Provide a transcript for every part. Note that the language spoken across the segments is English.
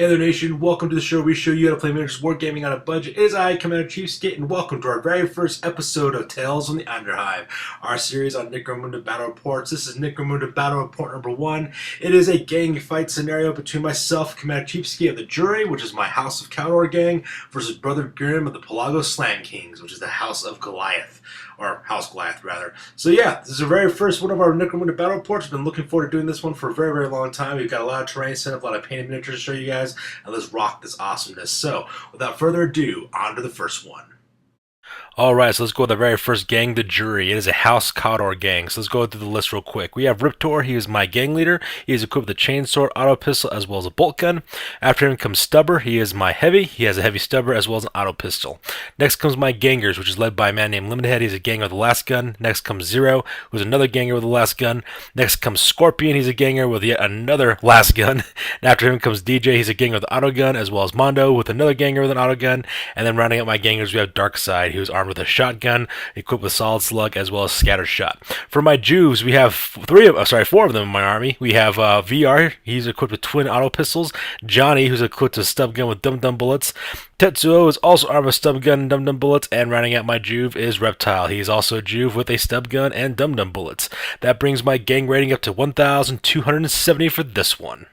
together, nation. Welcome to the show where we show you how to play miniatures wargaming on a budget. It is I, Commander CheapSkate, and welcome to our very first episode of Tales from the Underhive, our series on Necromunda Battle Reports. This is Necromunda Battle Report number 1. It is a gang fight scenario between myself, Commander CheapSkate of the Jury, which is my House of Cawdor gang, versus Brother Grimm of the Pelago-Slam Kings, which is the House of Goliath. Or House Goliath, rather. So yeah, this is the very first one of our Necromunda Battle Reports. I've been looking forward to doing this one for a very, very long time. We've got a lot of terrain set up, a lot of painted miniatures to show you guys, and let's rock this awesomeness. So, without further ado, on to the first one. Alright, so let's go with the very first gang, the Jury. It is a House Cawdor gang, so let's go through the list real quick. We have Riptor, he is my gang leader. He is equipped with a chainsword, auto pistol, as well as a bolt gun. After him comes Stubber, he is my heavy. He has a heavy stubber, as well as an auto pistol. Next comes my gangers, which is led by a man named Lemonhead. He's a ganger with a last gun. Next comes Zero, who's another ganger with a last gun. Next comes Scorpion, he's a ganger with yet another last gun. And after him comes DJ, he's a ganger with an auto gun, as well as Mondo with another ganger with an auto gun. And then rounding out my gangers, we have Darkside, who's armed with a shotgun, equipped with solid slug, as well as scatter shot. For my Jews, we have four of them in my army. We have VR, he's equipped with twin auto pistols. Johnny, who's equipped with stub gun with dum-dum bullets. Tetsuo is also armed with stub gun and dum-dum bullets, and rounding out my Juve is Reptile. He's also a Juve with a stub gun and dum-dum bullets. That brings my gang rating up to 1,270 for this one.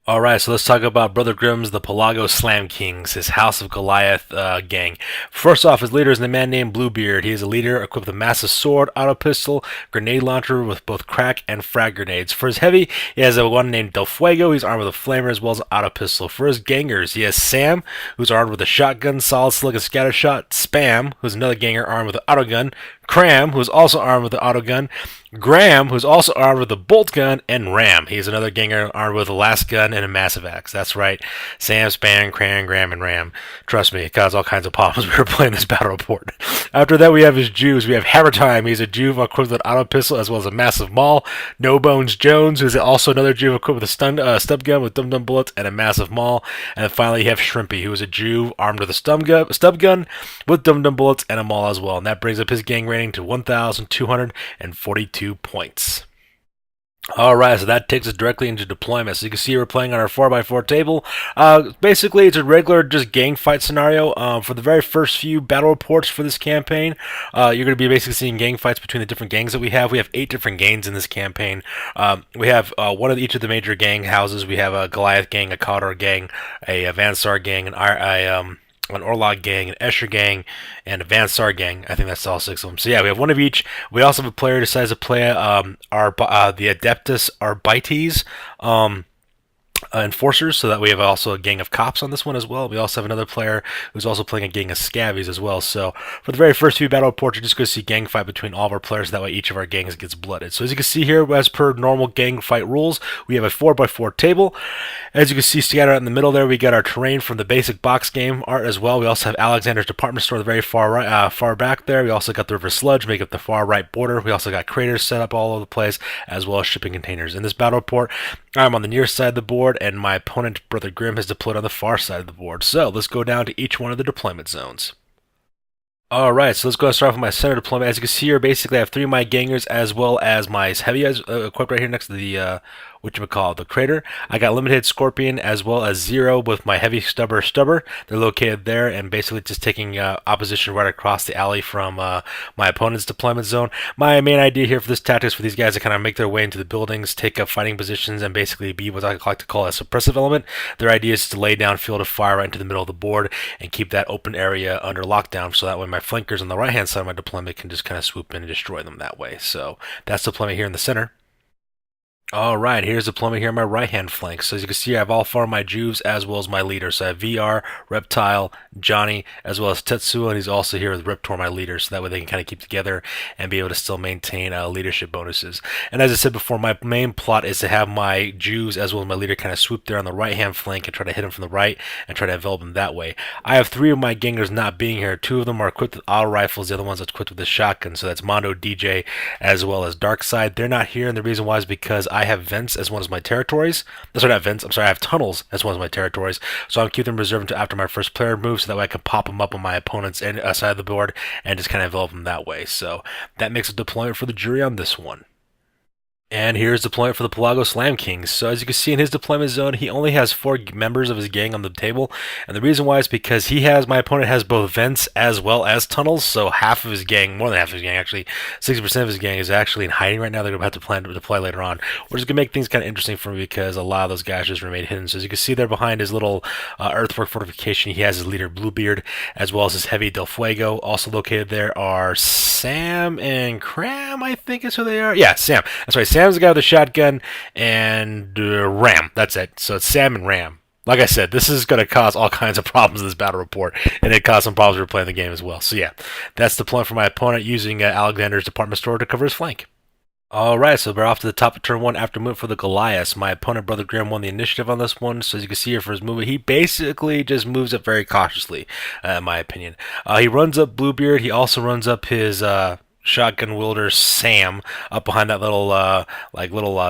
Alright, so let's talk about Brother Grimm's the Pelago-Slam Kings, his House of Goliath gang. First off, his leader is a man named Bluebeard. He is a leader equipped with a massive sword, auto pistol, grenade launcher with both crack and frag grenades. For his heavy, he has one named Del Fuego. He's armed with a flamer as well as an auto pistol. For his gangers, he has Sam, who's armed with a shotgun, solid slug, and scatter shot. Spam, who's another ganger armed with an auto gun. Cram, who's also armed with an auto gun. Graham, who's also armed with a bolt gun, and Ram. He's another ganger armed with a last gun and a massive axe. That's right. Sam, Span, Cram, Graham, and Ram. Trust me, it caused all kinds of problems when we were playing this battle report. After that, we have his Jews. We have Hammer Time. He's a Jew equipped with an auto pistol as well as a massive maul. No Bones Jones, who's also another Jew equipped with a stub gun with dum-dum bullets and a massive maul. And then finally, you have Shrimpy, who is a Jew armed with a stub gun with dum-dum bullets and a maul as well. And that brings up his gang rating to 1,242 points. Alright, so that takes us directly into deployment. So you can see we're playing on our 4x4 table. Basically, it's a regular just gang fight scenario. For the very first few battle reports for this campaign, you're going to be basically seeing gang fights between the different gangs that we have. We have 8 different gangs in this campaign. We have one of each of the major gang houses. We have a Goliath gang, a Cawdor gang, a Vansar gang, an Orlog gang, an Escher gang, and a Vansar gang. I think that's all 6 of them. So yeah, we have one of each. We also have a player who decides to play the Adeptus Arbites enforcers, so that we have also a gang of cops on this one as well. We also have another player who's also playing a gang of scabies as well. So for the very first few battle reports, you're just going to see gang fight between all of our players. That way each of our gangs gets blooded. So as you can see here, as per normal gang fight rules, we have a 4x4 table. As you can see scattered out in the middle there, we got our terrain from the basic box game art as well. We also have Alexander's department store the very far right, far back there. We also got the river sludge make up the far right border. We also got craters set up all over the place, as well as shipping containers. In this battle report, I'm on the near side of the board, and my opponent, Brother Grimm, has deployed on the far side of the board. So let's go down to each one of the deployment zones. Alright, so let's go and start off with my center deployment. As you can see here, basically I have 3 of my gangers as well as my heavy equipped right here next to the the crater. I got Limited Scorpion as well as Zero with my heavy stubber. They're located there and basically just taking opposition right across the alley from my opponent's deployment zone. My main idea here for this tactic is for these guys to kind of make their way into the buildings, take up fighting positions, and basically be what I like to call a suppressive element. Their idea is to lay down field of fire right into the middle of the board and keep that open area under lockdown, so that way my flankers on the right hand side of my deployment can just kind of swoop in and destroy them that way. So that's deployment here in the center. Alright, here's deployment here on my right-hand flank. So as you can see, I have all 4 of my Jews as well as my leader. So I have VR, Reptile, Johnny, as well as Tetsuo, and he's also here with Riptor, my leader, so that way they can kind of keep together and be able to still maintain leadership bonuses. And as I said before, my main plot is to have my Jews as well as my leader kind of swoop there on the right-hand flank and try to hit him from the right and try to envelop him that way. I have 3 of my gangers not being here. 2 of them are equipped with auto rifles, the other one's equipped with a shotgun, so that's Mondo, DJ, as well as Darkside. They're not here, and the reason why is because I have vents as one of my territories. Sorry, not vents. I have tunnels as one of my territories. So I'm keeping them reserved until after my first player moves, so that way I can pop them up on my opponent's side of the board and just kind of envelop them that way. So that makes a deployment for the Jury on this one. And here's deployment for the Pelago-Slam Kings. So as you can see in his deployment zone, he only has 4 members of his gang on the table. And the reason why is because my opponent has both vents as well as tunnels. So half of his gang, more than half of his gang actually, 60% of his gang is actually in hiding right now. They're going to have to plan to deploy later on. Which is going to make things kind of interesting for me because a lot of those guys just remain hidden. So as you can see there behind his little earthwork fortification, he has his leader Bluebeard as well as his heavy Del Fuego. Also located there are Sam and Cram, I think is who they are. Yeah, Sam. That's right. Sam's the guy with the shotgun, and Ram. That's it. So it's Sam and Ram. Like I said, this is going to cause all kinds of problems in this battle report, and it caused some problems when we were playing the game as well. So yeah, that's the plan for my opponent using Alexander's department store to cover his flank. Alright, so we're off to the top of turn 1 after movement for the Goliath. My opponent, Brother Graham, won the initiative on this one, so as you can see here for his movement, he basically just moves up very cautiously, in my opinion. He runs up Bluebeard, he also runs up his shotgun wielder Sam up behind that little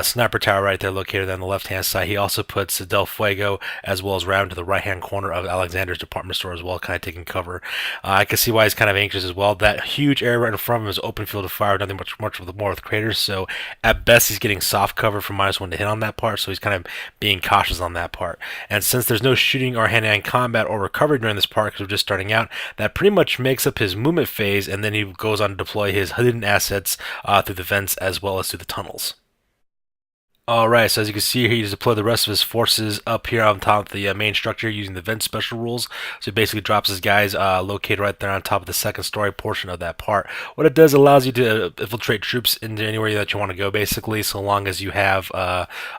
sniper tower right there located on the left hand side. He also puts Del Fuego as well as round to the right hand corner of Alexander's department store as well, kind of taking cover. I can see why he's kind of anxious as well. That huge area right in front of him is open field of fire, nothing much more with craters, so at best he's getting soft cover for -1 to hit on that part, so he's kind of being cautious on that part. And since there's no shooting or hand-to-hand combat or recovery during this part because we're just starting out, that pretty much makes up his movement phase, and then he goes on to deploy his hidden assets through the vents as well as through the tunnels. Alright, so as you can see here, he just deployed the rest of his forces up here on top of the main structure using the vent special rules. So he basically drops his guys located right there on top of the second story portion of that part. What it does allows you to infiltrate troops into anywhere that you want to go, basically, so long as you have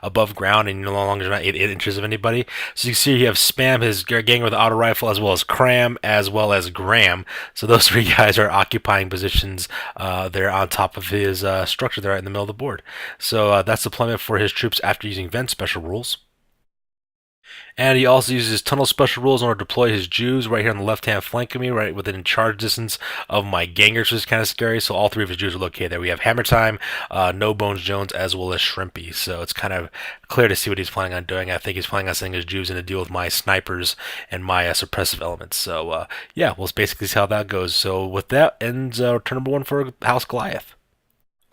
above ground and no longer not 8 inches of anybody. So you can see you have Spam, his gang with the auto rifle, as well as Cram, as well as Graham. So those 3 guys are occupying positions there on top of his structure there right in the middle of the board. So that's deployment for his troops after using vent special rules. And he also uses tunnel special rules in order to deploy his Jews right here on the left-hand flank of me, right within charge distance of my gangers, which is kind of scary. So all 3 of his Jews are located there. We have Hammer Time, No Bones Jones, as well as Shrimpy. So it's kind of clear to see what he's planning on doing. I think he's planning on sending his Jews in to deal with my snipers and my suppressive elements. So yeah, we'll basically see how that goes. So with that ends turn number 1 for House Goliath.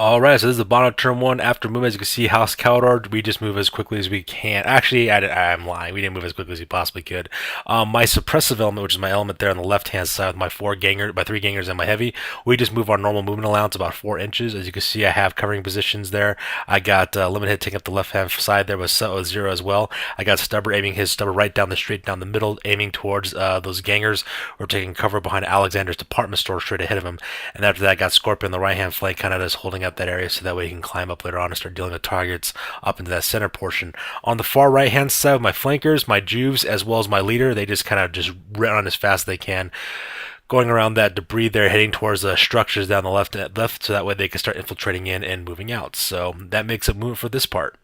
Alright, so this is the bottom of turn 1. After movement, as you can see, House Cawdor, we just move as quickly as we can. Actually, I'm lying. We didn't move as quickly as we possibly could. My suppressive element, which is my element there on the left-hand side with my 3 gangers and my heavy, we just move our normal movement allowance about 4 inches. As you can see, I have covering positions there. I got Limit Head taking up the left-hand side there with 0 as well. I got Stubber aiming his Stubber right down the street, down the middle, aiming towards those gangers. We're taking cover behind Alexander's department store straight ahead of him. And after that, I got Scorpion on the right-hand flank, kind of just holding up that area so that way he can climb up later on and start dealing with targets up into that center portion. On the far right hand side, my flankers, my Juves, as well as my leader, they just kind of just run on as fast as they can, going around that debris there, heading towards the structures down the left, so that way they can start infiltrating in and moving out. So that makes it movement for this part.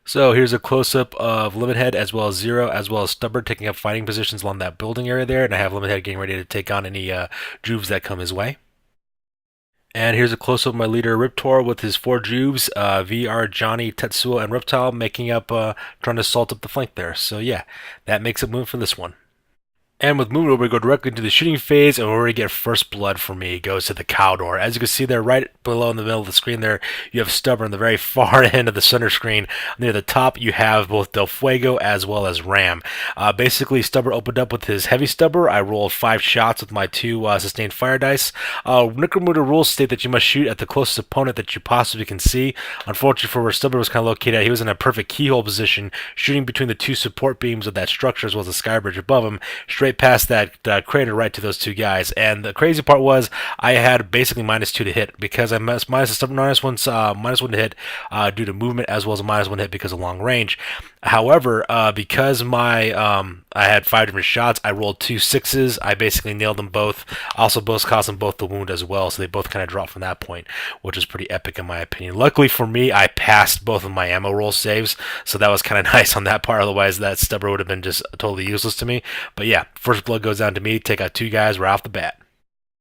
So here's a close-up of Limit Head as well as 0, as well as Stubber taking up fighting positions along that building area there, and I have Limit Head getting ready to take on any Juves that come his way. And here's a close-up of my leader, Riptor, with his 4 Juves, VR, Johnny, Tetsuo, and Reptile, making up, trying to salt up the flank there. So yeah, that makes it move for this one. And with movement, we go directly into the shooting phase, and where we get first blood for me goes to the Cawdor. As you can see there, right below in the middle of the screen there, you have Stubber on the very far end of the center screen. Near the top, you have both Del Fuego as well as Ram. Basically, Stubber opened up with his heavy Stubber. I rolled 5 shots with my 2 sustained fire dice. Necromunda rules state that you must shoot at the closest opponent that you possibly can see. Unfortunately for where Stubber was kind of located at, he was in a perfect keyhole position, shooting between the 2 support beams of that structure as well as the sky bridge above him, straight past that crater right to those 2 guys. And the crazy part was I had basically -2 to hit because I minus -1 to hit due to movement as well as a -1 hit because of long range. However, because I had 5 different shots, I rolled 2 6s. I basically nailed them both. Also, both caused them both the wound as well, so they both kind of dropped from that point, which is pretty epic in my opinion. Luckily for me, I passed both of my ammo roll saves, so that was kind of nice on that part. Otherwise, that Stubber would have been just totally useless to me. But yeah, first blood goes down to me. Take out 2 guys right off the bat.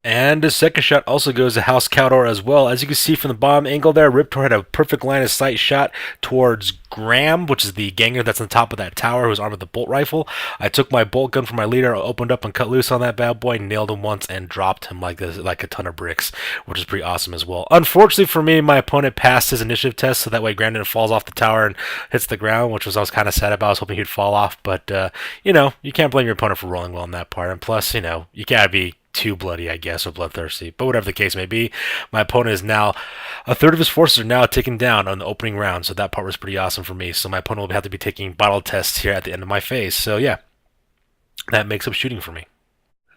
And the second shot also goes to House Cawdor as well. As you can see from the bottom angle there, Riptor had a perfect line of sight shot towards Graham, which is the ganger that's on top of that tower who's armed with the bolt rifle. I took my bolt gun from my leader, opened up and cut loose on that bad boy, nailed him once, and dropped him like like a ton of bricks, which is pretty awesome as well. Unfortunately for me, my opponent passed his initiative test, so that way Graham didn't falls off the tower and hits the ground, which was I was kind of sad about. I was hoping he'd fall off, but you can't blame your opponent for rolling well on that part. And plus, you gotta be too bloody, I guess, or bloodthirsty. But whatever the case may be, my opponent is now a third of his forces are now taken down on the opening round. So that part was pretty awesome for me. So my opponent will have to be taking bottle tests here at the end of my phase. So yeah, that makes up shooting for me.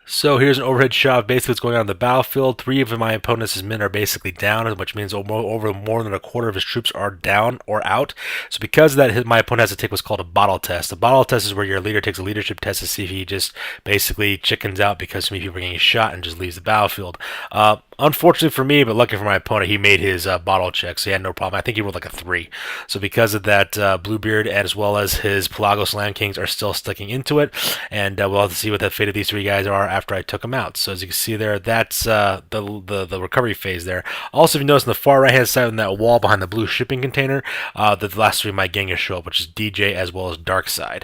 So here's an overhead shot of basically what's going on the battlefield. Three of my opponent's men are basically down, which means over more than a quarter of his troops are down or out. So because of that, my opponent has to take what's called a bottle test. A bottle test is where your leader takes a leadership test to see if he just basically chickens out because so many people are getting shot and just leaves the battlefield. Unfortunately for me, but lucky for my opponent, he made his bottle check, so he had no problem. I think he rolled like a 3. So because of that, Bluebeard as well as his Pelago-Slam Kings are still sticking into it, and we'll have to see what the fate of these 3 guys are after I took them out. So as you can see there, that's the recovery phase there. Also, if you notice on the far right-hand side on that wall behind the blue shipping container, the last 3 of my gangers show up, which is DJ as well as Darkside.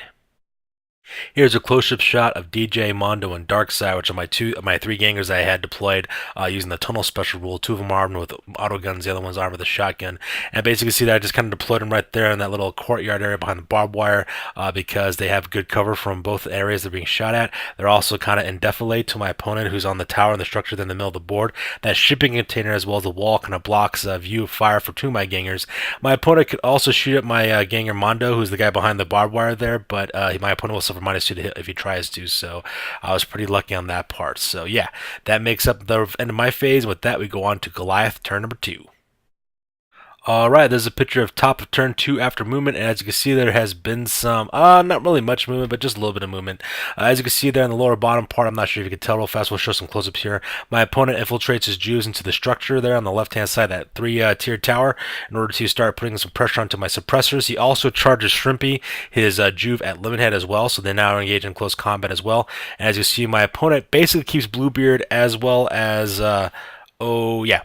Here's a close-up shot of DJ, Mondo, and Darkside, which are my 3 gangers I had deployed using the tunnel special rule. 2 of them are armed with auto guns, the other one's armed with a shotgun. And basically, see that I just kind of deployed them right there in that little courtyard area behind the barbed wire because they have good cover from both areas they're being shot at. They're also kind of in defilade to my opponent, who's on the tower and the structure in the middle of the board. That shipping container as well as the wall kind of blocks view of fire for 2 of my gangers. My opponent could also shoot at my ganger Mondo, who's the guy behind the barbed wire there, but my opponent will suffer -2 to hit if he tries to, so I was pretty lucky on that part. So yeah, that makes up the end of my phase. With that, we go on to Goliath, turn number 2. Alright, there's a picture of top of turn 2 after movement, and as you can see there has been some, not really much movement, but just a little bit of movement. As you can see there in the lower bottom part, I'm not sure if you can tell real fast, we'll show some close-ups here. My opponent infiltrates his Jews into the structure there on the left-hand side, that 3-tiered tower, in order to start putting some pressure onto my suppressors. He also charges Shrimpy, his Juve at limit head as well, so they now engage in close combat as well. And as you see, my opponent basically keeps Bluebeard as well as,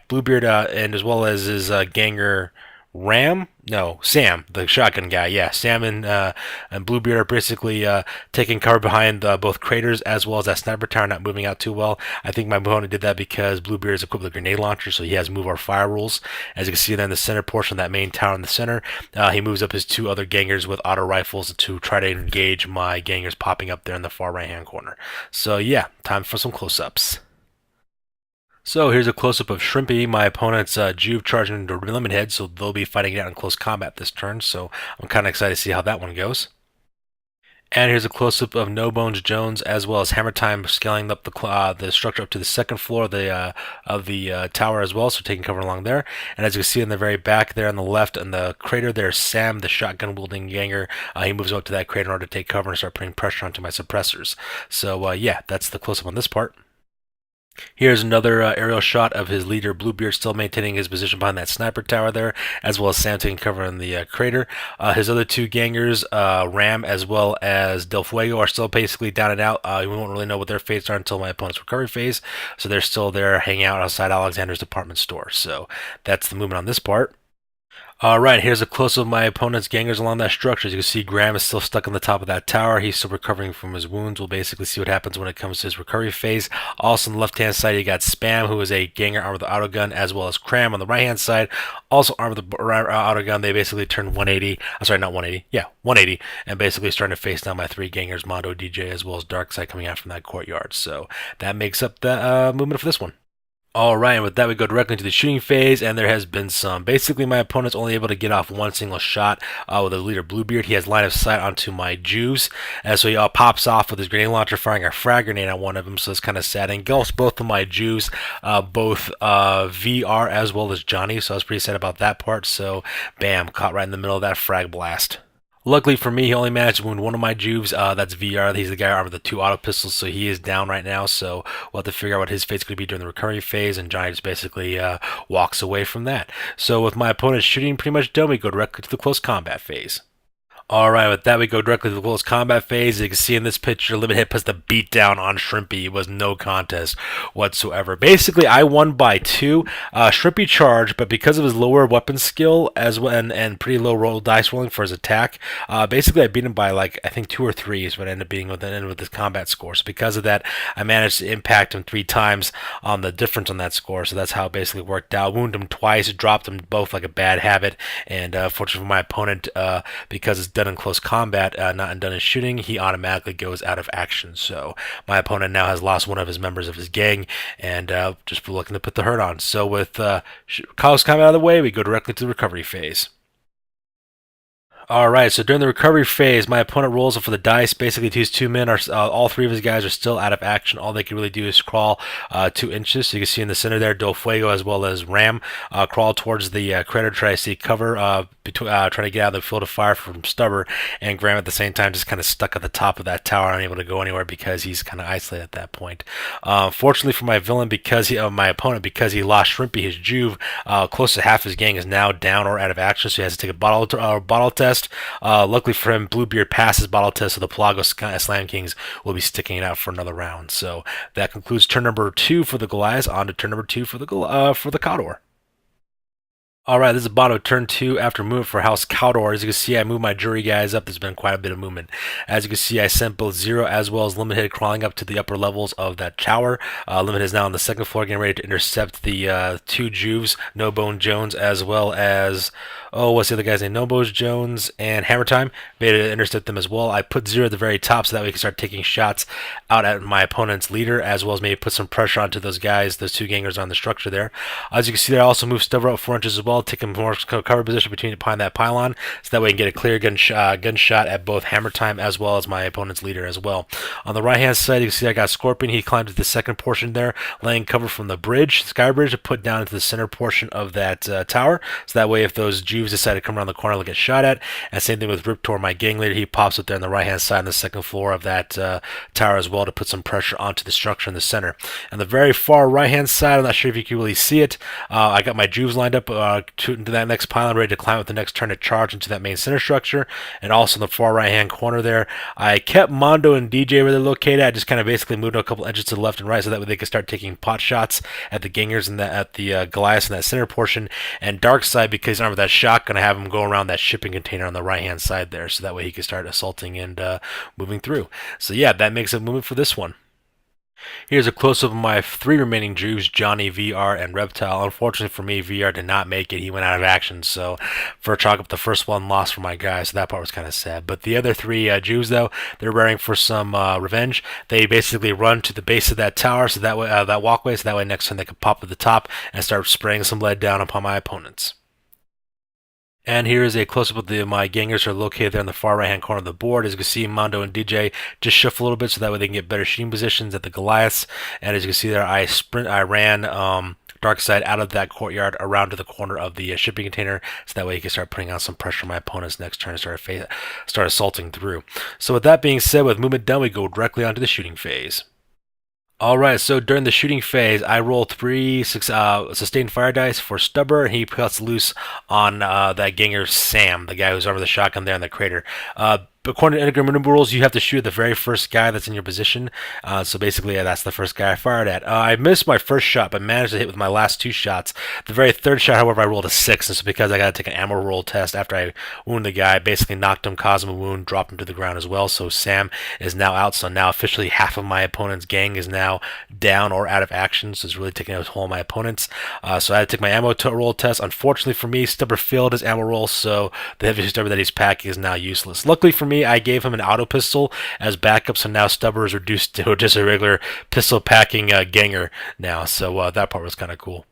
Bluebeard and as well as his ganger Sam, the shotgun guy. Yeah, Sam and Bluebeard are basically taking cover behind both craters as well as that sniper tower, not moving out too well. I think my opponent did that because Bluebeard is equipped with a grenade launcher, so he has move our fire rules. As you can see there in the center portion of that main tower in the center, he moves up his 2 other gangers with auto rifles to try to engage my gangers popping up there in the far right-hand corner. So yeah, time for some close-ups. So here's a close-up of Shrimpy, my opponent's Juve charging into Limit Head, so they'll be fighting it out in close combat this turn, so I'm kind of excited to see how that one goes. And here's a close-up of No Bones Jones as well as Hammer Time scaling up the structure up to the 2nd floor of the tower as well, so taking cover along there. And as you can see in the very back there on the left in the crater, there's Sam, the shotgun-wielding ganger. He moves up to that crater in order to take cover and start putting pressure onto my suppressors. So yeah, that's the close-up on this part. Here's another aerial shot of his leader Bluebeard still maintaining his position behind that sniper tower there, as well as Sam taking cover in the crater. His other 2 gangers, Ram as well as Del Fuego, are still basically down and out. We won't really know what their fates are until my opponent's recovery phase, so they're still there hanging out outside Alexander's department store. So that's the movement on this part. Alright, here's a close-up of my opponent's gangers along that structure. As you can see, Graham is still stuck on the top of that tower. He's still recovering from his wounds. We'll basically see what happens when it comes to his recovery phase. Also on the left-hand side, you got Spam, who is a ganger armed with the auto gun, as well as Cram on the right-hand side, also armed with the auto gun. They basically turn 180. I'm sorry, not 180. Yeah, 180, and basically starting to face down my 3 gangers, Mondo, DJ, as well as Darkside coming out from that courtyard. So that makes up the movement for this one. Alright, and with that we go directly into the shooting phase, and there has been some. Basically, my opponent's only able to get off 1 single shot with his leader Bluebeard. He has line of sight onto my Jews, and so he pops off with his grenade launcher, firing a frag grenade on one of them, so it's kind of sad. And engulfs both of my Jews, both VR as well as Johnny, so I was pretty sad about that part. So, bam, caught right in the middle of that frag blast. Luckily for me, he only managed to wound one of my Juves. That's VR. He's the guy armed with the 2 auto pistols, so he is down right now. So we'll have to figure out what his fate's going to be during the recovery phase, and Johnny just basically walks away from that. So with my opponent shooting pretty much done, we go directly to the close combat phase. Alright, with that we go directly to the close combat phase. As you can see in this picture, Limit Hit puts the beat down on Shrimpy. It was no contest whatsoever. Basically, I won by 2. Shrimpy charged, but because of his lower weapon skill as well and pretty low dice rolling for his attack, basically I beat him by like I think 2 or 3 is what I ended up being with his combat score. So because of that, I managed to impact him 3 times on the difference on that score. So that's how it basically worked out. Wounded him twice, dropped them both like a bad habit, and fortunately for my opponent, because it's done in close combat, not done in shooting, he automatically goes out of action. So my opponent now has lost one of his members of his gang, and just looking to put the hurt on. So with close combat out of the way, we go directly to the recovery phase. All right, so during the recovery phase, my opponent rolls up for the dice. Basically, his 2 men are all 3 of his guys are still out of action. All they can really do is crawl 2 inches. So you can see in the center there, Del Fuego as well as Ram crawl towards the crater, try to seek cover, trying to get out of the field of fire from Stubber, and Graham at the same time just kind of stuck at the top of that tower, unable to go anywhere because he's kind of isolated at that point. Fortunately for my villain, my opponent, because he lost Shrimpy, his Juve, close to half his gang is now down or out of action, so he has to take a bottle test. Luckily for him, Bluebeard passes bottle test, so the Pelago-Slam Kings will be sticking it out for another round. So that concludes turn number 2 for the Goliath. On to turn number 2 for the Cawdor. Alright, this is the bottom of turn 2 after movement for House Cawdor. As you can see, I moved my jury guys up. There's been quite a bit of movement. As you can see, I sent both Zero as well as Limited crawling up to the upper levels of that tower. Limited is now on the second floor, getting ready to intercept the 2 Juves, No Bone Jones, as well as, what's the other guy's name? No Bones Jones and Hammer Time. Ready to intercept them as well. I put Zero at the very top so that we can start taking shots out at my opponent's leader, as well as maybe put some pressure onto those guys, those 2 gangers on the structure there. As you can see there, I also moved Stubber up 4 inches as well, taking more cover position behind that pylon, so that way I can get a clear gunshot at both Hammer Time as well as my opponent's leader as well. On the right hand side, you can see I got Scorpion. He climbed to the second portion there, laying cover from the bridge, sky bridge, to put down into the center portion of that tower, so that way if those Juves decide to come around the corner, they'll get shot at. And same thing with Riptor, my gang leader. He pops up there on the right hand side on the second floor of that tower as well, to put some pressure onto the structure in the center. And the very far right hand side, I'm not sure if you can really see it, I got my Juves lined up into that next pylon, ready to climb with the next turn to charge into that main center structure. And also in the far right hand corner there, I kept Mondo and DJ where they're located. I just kind of basically moved a couple edges to the left and right, so that way they could start taking pot shots at the gangers and at the Goliath in that center portion. And Darkseid, because he's armed with that shotgun, I have him go around that shipping container on the right hand side there, so that way he can start assaulting and moving through. So yeah, that makes a movement for this one. Here's a close-up of my 3 remaining Jews, Johnny, VR, and Reptile. Unfortunately for me, VR did not make it. He went out of action, so for chalk up the first one, lost for my guy, so that part was kind of sad. But the other 3 Jews, though, they're raring for some revenge. They basically run to the base of that tower, so that way, that walkway, so that way next time they can pop to the top and start spraying some lead down upon my opponents. And here is a close-up of my gangers who are located there in the far right-hand corner of the board. As you can see, Mondo and DJ just shuffle a little bit so that way they can get better shooting positions at the Goliaths. And as you can see there, I ran Darkseid out of that courtyard around to the corner of the shipping container, so that way he can start putting on some pressure on my opponent's next turn and start assaulting through. So with that being said, with movement done, we go directly onto the shooting phase. Alright, so during the shooting phase, I roll 3 sustained fire dice for Stubber. He cuts loose on that ganger Sam, the guy who's armed with the shotgun there in the crater. According to Necromunda rules, you have to shoot at the very first guy that's in your position. So basically, that's the first guy I fired at. I missed my first shot, but managed to hit with my last 2 shots. The very third shot, however, I rolled a 6, and so because I got to take an ammo roll test after I wounded the guy, I basically knocked him, caused him a wound, dropped him to the ground as well. So Sam is now out. So now officially half of my opponent's gang is now down or out of action. So it's really taking a toll on my opponents. So I had to take my ammo roll test. Unfortunately for me, Stubber failed his ammo roll, so the heavy Stubber that he's packing is now useless. Luckily for me, I gave him an auto pistol as backup, so now Stubber is reduced to just a regular pistol packing ganger now. So that part was kind of cool.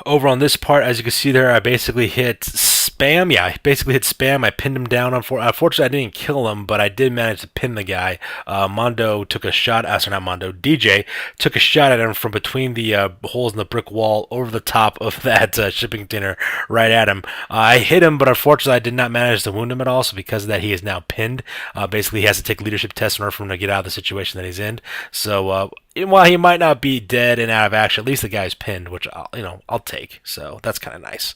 Over on this part, as you can see there, I basically hit spam. Yeah, I basically hit spam. I pinned him down. Unfortunately, I didn't kill him, but I did manage to pin the guy. Mondo took a shot. Sorry, not Mondo. DJ took a shot at him from between the holes in the brick wall over the top of that shipping container right at him. I hit him, but unfortunately, I did not manage to wound him at all. So because of that, he is now pinned. Basically, he has to take leadership tests in order for him to get out of the situation that he's in. So while he might not be dead and out of action, at least the guy's pinned, which I'll take. So that's kind of nice.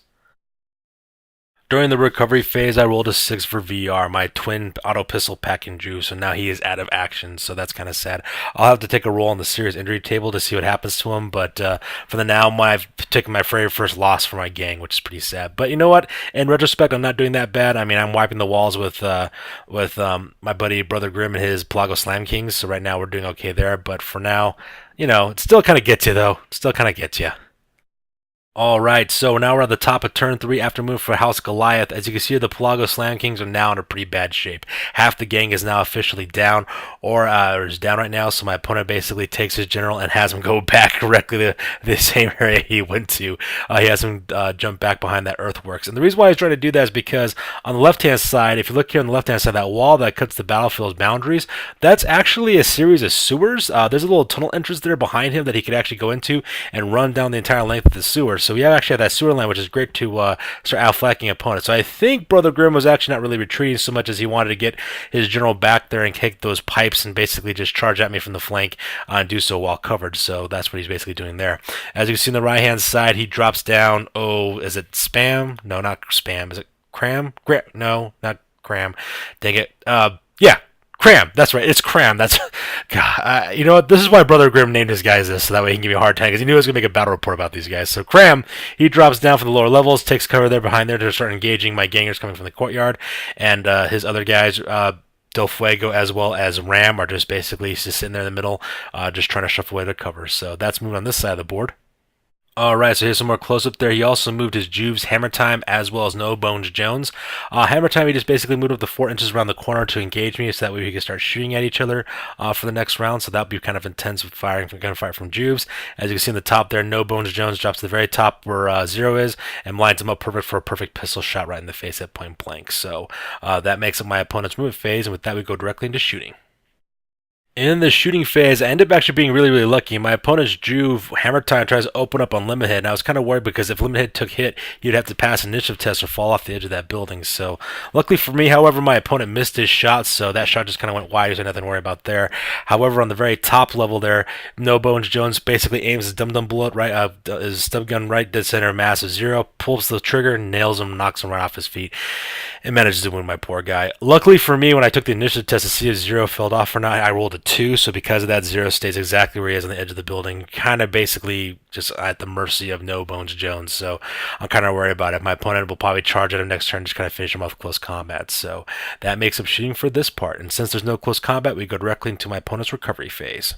During the recovery phase, I rolled a 6 for VR, my twin auto pistol packing Jew, so now he is out of action, so that's kind of sad. I'll have to take a roll on the serious injury table to see what happens to him, but for the now, I've taken my very first loss for my gang, which is pretty sad. But you know what? In retrospect, I'm not doing that bad. I mean, I'm wiping the walls with my buddy Brother Grimm and his Pelago-Slam Kings, so right now we're doing okay there, but for now, it still kind of gets you, though. Still kind of gets you. Alright, so now we're at the top of turn 3 after move for House Goliath. As you can see, the Pelago-Slam Kings are now in a pretty bad shape. Half the gang is now officially down, or is down right now, so my opponent basically takes his general and has him go back directly to the same area he went to. He has him jump back behind that earthworks. And the reason why he's trying to do that is because on the left-hand side, if you look here on the left-hand side, that wall that cuts the battlefield's boundaries, that's actually a series of sewers. There's a little tunnel entrance there behind him that he could actually go into and run down the entire length of the sewers. So we actually have that sewer line, which is great to start outflanking opponents. So I think Brother Grimm was actually not really retreating so much as he wanted to get his general back there and kick those pipes and basically just charge at me from the flank and do so while covered. So that's what he's basically doing there. As you can see on the right-hand side, he drops down. Oh, is it spam? No, not spam. Is it cram? No, not cram. Dang it. Yeah. Cram, that's right. It's Cram. That's God. You know what? This is why Brother Grimm named his guys this, so that way he can give me a hard time, because he knew he was gonna make a battle report about these guys. So Cram, he drops down from the lower levels, takes cover there behind there to start engaging my gangers coming from the courtyard, and his other guys, Del Fuego as well as Ram, are just basically just sitting there in the middle, just trying to shuffle away to cover. So that's moving on this side of the board. Alright, so here's some more close-up there. He also moved his Juves Hammer Time as well as No Bones Jones. Hammer Time, he just basically moved up the 4 inches around the corner to engage me, so that way we can start shooting at each other for the next round. So that would be kind of intense with gunfire from Juves. As you can see in the top there, No Bones Jones drops to the very top where Zero is and lines him up perfect for a perfect pistol shot right in the face at point blank. So that makes up my opponent's movement phase, and with that we go directly into shooting. In the shooting phase, I ended up actually being really, really lucky. My opponent's Juve Hammer Time tries to open up on Limit Hit, and I was kind of worried because if Limit Hit took hit, he'd have to pass an initiative test or fall off the edge of that building. So, luckily for me, however, my opponent missed his shot, so that shot just kind of went wide, so nothing to worry about there. However, on the very top level there, No Bones Jones basically aims his dum-dum bullet right, his stub gun right dead center mass of Zero, pulls the trigger, nails him, knocks him right off his feet, and manages to win my poor guy. Luckily for me, when I took the initiative test to see if Zero fell off or not, I rolled a 2, so because of that, Zero stays exactly where he is on the edge of the building, kind of basically just at the mercy of No Bones Jones. So I'm kind of worried about it. My opponent will probably charge at him next turn, just kind of finish him off with close combat. So that makes up shooting for this part. And since there's no close combat, we go directly into my opponent's recovery phase.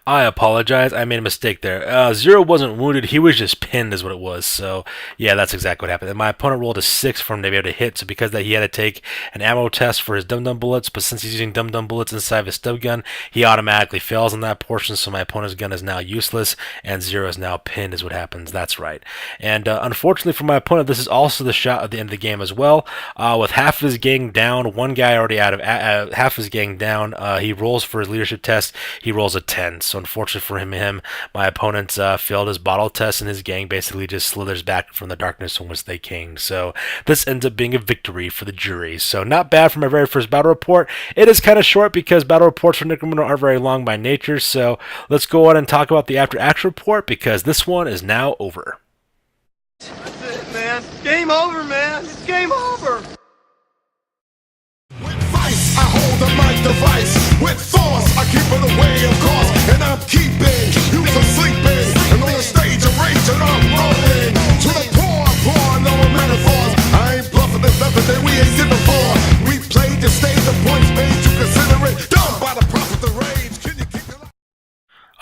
I apologize. I made a mistake there. Zero wasn't wounded. He was just pinned is what it was. So, yeah, that's exactly what happened. And my opponent rolled a 6 for him to be able to hit. So because that, he had to take an ammo test for his dum-dum bullets. But since he's using dum-dum bullets inside of his stub gun, he automatically fails on that portion. So my opponent's gun is now useless. And Zero is now pinned is what happens. That's right. And unfortunately for my opponent, this is also the shot at the end of the game as well. With half of his gang down, one guy already out of half his gang down, he rolls for his leadership test. He rolls a 10. So unfortunately for him, my opponent failed his bottle test, and his gang basically just slithers back from the darkness from which they came. So this ends up being a victory for the jury. So not bad for my very first battle report. It is kind of short because battle reports for Necromunda aren't very long by nature. So let's go on and talk about the after action report, because this one is now over. That's it, man. Game over, man. It's game over. I hold the mic device with force. I keep it away, of course, and I'm keeping you from sleeping. And on the stage of rage, and I'm rolling to the poor, no metaphors. I ain't bluffing, there's nothing that we ain't did before. We played the stage, the points made, you consider it done by the prophet of rage. Can you kick it up?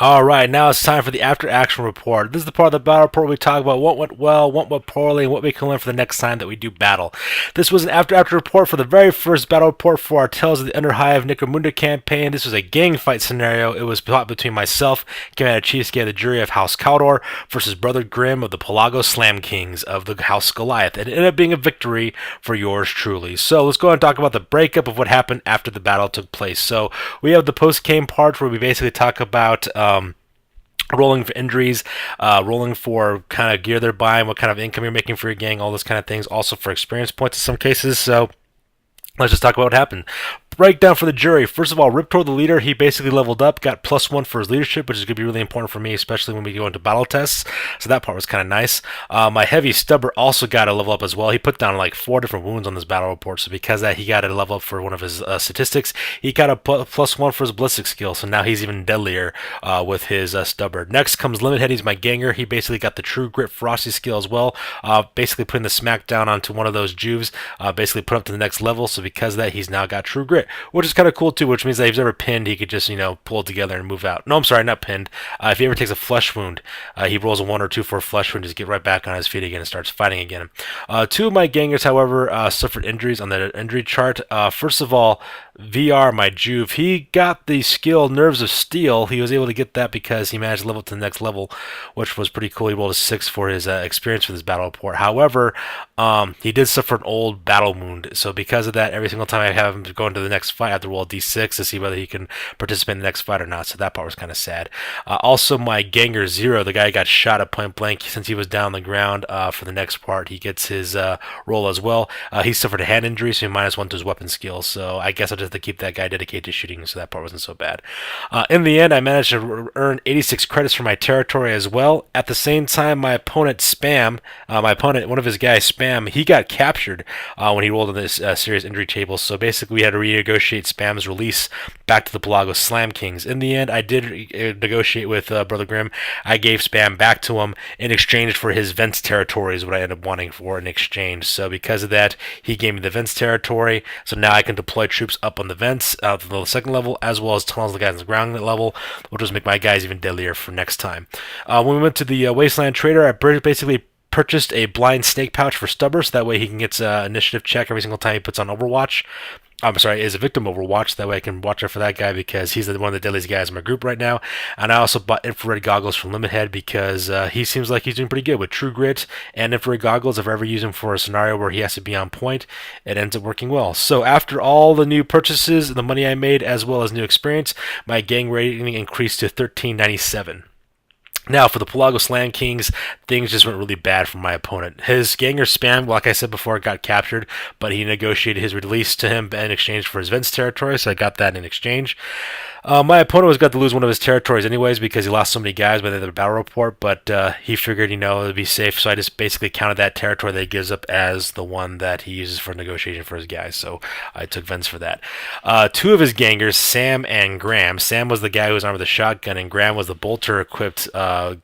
Alright, now it's time for the after action report. This is the part of the battle report where we talk about what went well, what went poorly, and what we can learn for the next time that we do battle. This was an after action report for the very first battle report for our Tales of the Underhive Necromunda campaign. This was a gang fight scenario. It was fought between myself, Commander CheapSkate of the jury of House Cawdor, versus Brother Grimm of the Pelago-Slam Kings of the House Goliath. It ended up being a victory for yours truly. So let's go ahead and talk about the breakup of what happened after the battle took place. So we have the post-game part where we basically talk about rolling for injuries, rolling for kind of gear they're buying, what kind of income you're making for your gang, all those kind of things. Also for experience points in some cases. So let's just talk about what happened. breakdown for the jury. First of all, Riptor, the leader, he basically leveled up, got +1 for his leadership, which is going to be really important for me, especially when we go into battle tests. So that part was kind of nice. My heavy stubber also got a level up as well. He put down like 4 different wounds on this battle report, so because of that, he got a level up for one of his statistics. He got a +1 for his ballistic skill, so now he's even deadlier with his stubber. Next comes Limithead. He's my ganger. He basically got the True Grit Frosty skill as well, basically putting the smackdown onto one of those juves, basically put up to the next level. So because of that, he's now got True Grit, which is kind of cool too, which means that if he's ever pinned, he could just, pull it together and move out. No, I'm sorry, not pinned. If he ever takes a flesh wound, he rolls a 1 or 2 for a flesh wound, just get right back on his feet again and starts fighting again. 2 of my gangers, however, suffered injuries on the injury chart. First of all, VR, my Juve, he got the skill Nerves of Steel. He was able to get that because he managed to level up to the next level, which was pretty cool. He rolled a 6 for his experience for this battle report. However, he did suffer an old battle wound, so because of that, every single time I have him go into the next fight, I have to roll a d6 to see whether he can participate in the next fight or not, so that part was kind of sad. Also, my Ganger Zero, the guy got shot at point blank, since he was down on the ground for the next part, he gets his roll as well. He suffered a hand injury, so he -1 to his weapon skill, so I guess I'll just have to keep that guy dedicated to shooting, so that part wasn't so bad. In the end, I managed to earn 86 credits for my territory as well. At the same time, my opponent Spam, one of his guys Spam, he got captured when he rolled on this serious injury table, so basically we had to renegotiate Spam's release back to the Pelago-Slam Kings. In the end, I did negotiate with Brother Grimm. I gave Spam back to him in exchange for his Vents territory, is what I ended up wanting for in exchange. So because of that, he gave me the Vents territory, so now I can deploy troops up on the Vents to the 2nd level, as well as tunnels the guys on the ground level, which will make my guys even deadlier for next time. When we went to the Wasteland Trader, I basically purchased a blind snake pouch for Stubber, so that way he can get initiative check every single time he puts on Overwatch. I'm sorry, is a victim Overwatch. That way I can watch out for that guy because he's one of the deadliest guys in my group right now. And I also bought infrared goggles from Limithead because he seems like he's doing pretty good with True Grit and infrared goggles. If I ever use him for a scenario where he has to be on point, it ends up working well. So after all the new purchases, the money I made, as well as new experience, my gang rating increased to 1397. Now, for the Pelago-Slam Kings, things just went really bad for my opponent. His Ganger Spam, like I said before, got captured, but he negotiated his release to him in exchange for his Vents territory, so I got that in exchange. My opponent was got to lose one of his territories anyways because he lost so many guys by the end of the battle report, but he figured, it would be safe, so I just basically counted that territory that he gives up as the one that he uses for negotiation for his guys, so I took Vents for that. 2 of his gangers, Sam and Graham. Sam was the guy who was armed with a shotgun, and Graham was the bolter-equipped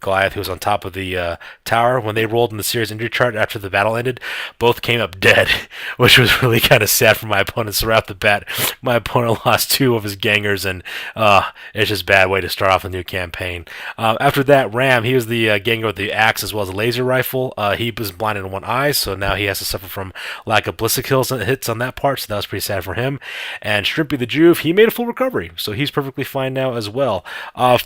Goliath who was on top of the tower. When they rolled in the serious injury chart after the battle ended, both came up dead, which was really kind of sad for my opponent. So right off the bat, my opponent lost 2 of his gangers, and it's just a bad way to start off a new campaign. After that, Ram, he was the ganger with the axe as well as a laser rifle. He was blinded in one eye, so now he has to suffer from lack of ballistic hits on that part, so that was pretty sad for him. And Shrimpy the Juve, he made a full recovery, so he's perfectly fine now as well.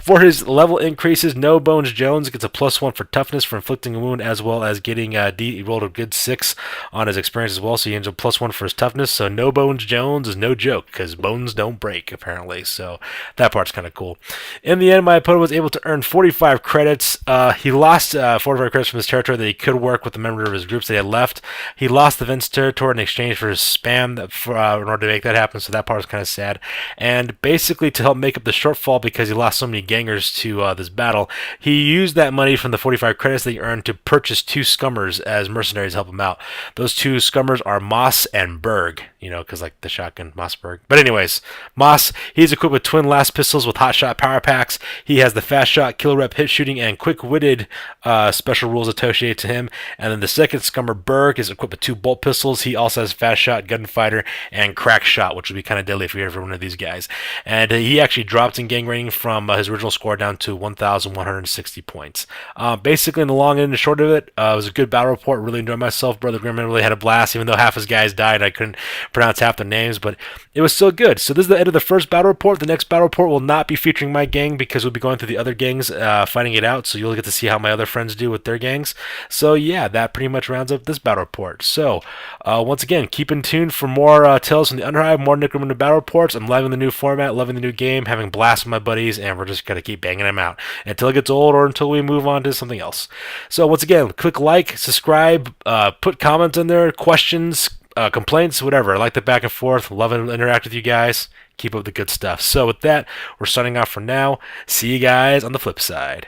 For his level increases, No Bones Jones gets a +1 for toughness for inflicting a wound, as well as getting he rolled a good 6 on his experience as well, so he ends up +1 for his toughness. So No Bones Jones is no joke, because bones don't break, apparently, so that part's kind of cool. In the end, my opponent was able to earn 45 credits. He lost 45 credits from his territory that he could work with the member of his groups that he had left. He lost the Vents territory in exchange for his Spam in order to make that happen, so that part was kind of sad. And basically, to help make up the shortfall because he lost so many gangers to this battle, he used that money from the 45 credits that he earned to purchase 2 Scummers as mercenaries to help him out. Those 2 Scummers are Moss and Berg, because like the shotgun, Mossberg. But anyways, Moss, he's equipped with twin last pistols with hot shot power packs. He has the fast shot, kill rep, hit shooting, and quick-witted special rules associated to him. And then the second Scummer, Berg, is equipped with 2 bolt pistols. He also has fast shot, gunfighter, and crack shot, which would be kind of deadly if you're ever one of these guys. And he actually dropped in gang rating from his original score down to 1,160 points. Basically, in the long end and short of it, it was a good battle report. Really enjoyed myself. Brother Grimm really had a blast, even though half his guys died. I couldn't pronounce half their names, but it was still good. So this is the end of the first battle report. The next battle report will not be featuring my gang because we'll be going through the other gangs, fighting it out. So you'll get to see how my other friends do with their gangs. So yeah, that pretty much rounds up this battle report. So once again, keep in tune for more tales from the Underhive, more Necromunda battle reports. I'm loving the new format, loving the new game, having blast with my buddies, and we're just gonna keep banging them out until it gets old or until we move on to something else. So once again, click like, subscribe, put comments in there, questions, complaints, whatever. I like the back and forth. Love and interact with you guys. Keep up the good stuff. So with that, we're signing off for now. See you guys on the flip side.